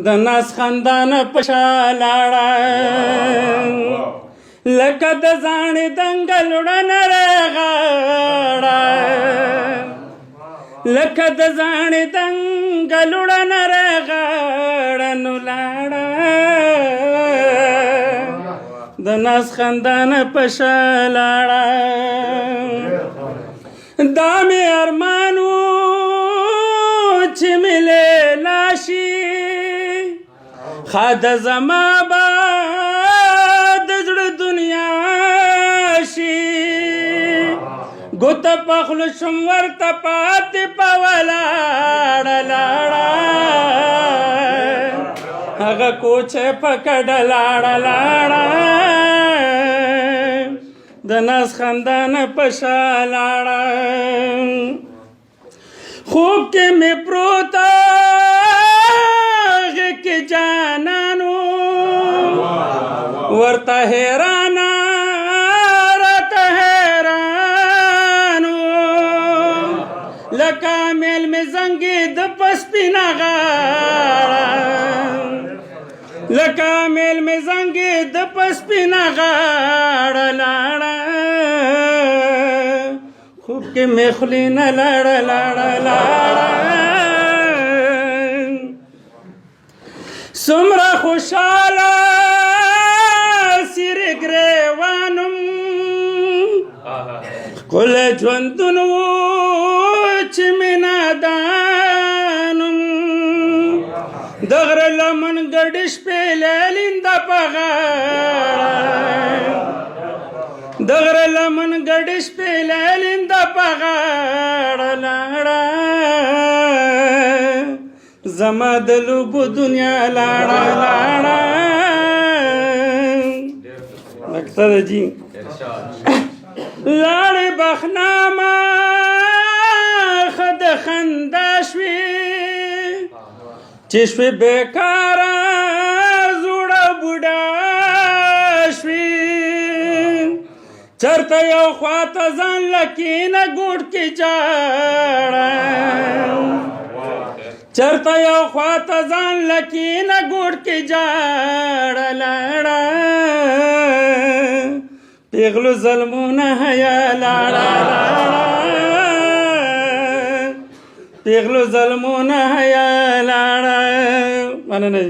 د ناس خندان پشا لاړه لکه د زاڼې دنګل وړنه رغاړه لکه د زاڼې دنګل وړنه رغاړه نو لاړه د ناس خندان پشا لاړه دا مې ارمان و چې مې لیلا شي خاده زما به د زړه دنیا شي ګوته په خوله شم ورته پاتې په ولاړه لاړه هغه کوچه په کډه لاړه لاړه د ناز خندانه په شا لاړه خوب کې مې پروته کې جانانو ورته حیرانه راته حیرانو لکه میل مې زنګې د پسپینه غاړه لکه میل مې زنګې د پسپینه غاړه لاړه خوب کې مې خولې نه لاړه لاړه لاړه سمره خوشاله سیر ګریوانم ښکلی ژوندون و چې مې نادانم د غره لمن ګډې شپې لیلینده په غاړه د غره لمن ګډې شپې لیلینده په غاړه لاړه زما د لوبو دنیا لاړه لاړه ډاکټر جی لاړې بخنامه ښه د خندا شوې چې شوې بېکاره زوړه بوډا شوې چېرته یو خواته ځان لکینه ګوټ کې جاړه چرته یو خواته ځان لکینه ګوټ کې جاړه لاړه پیغلو ظلمونه حیا لاړه لاړه پیغلو ظلمونه حیا لاړه مننه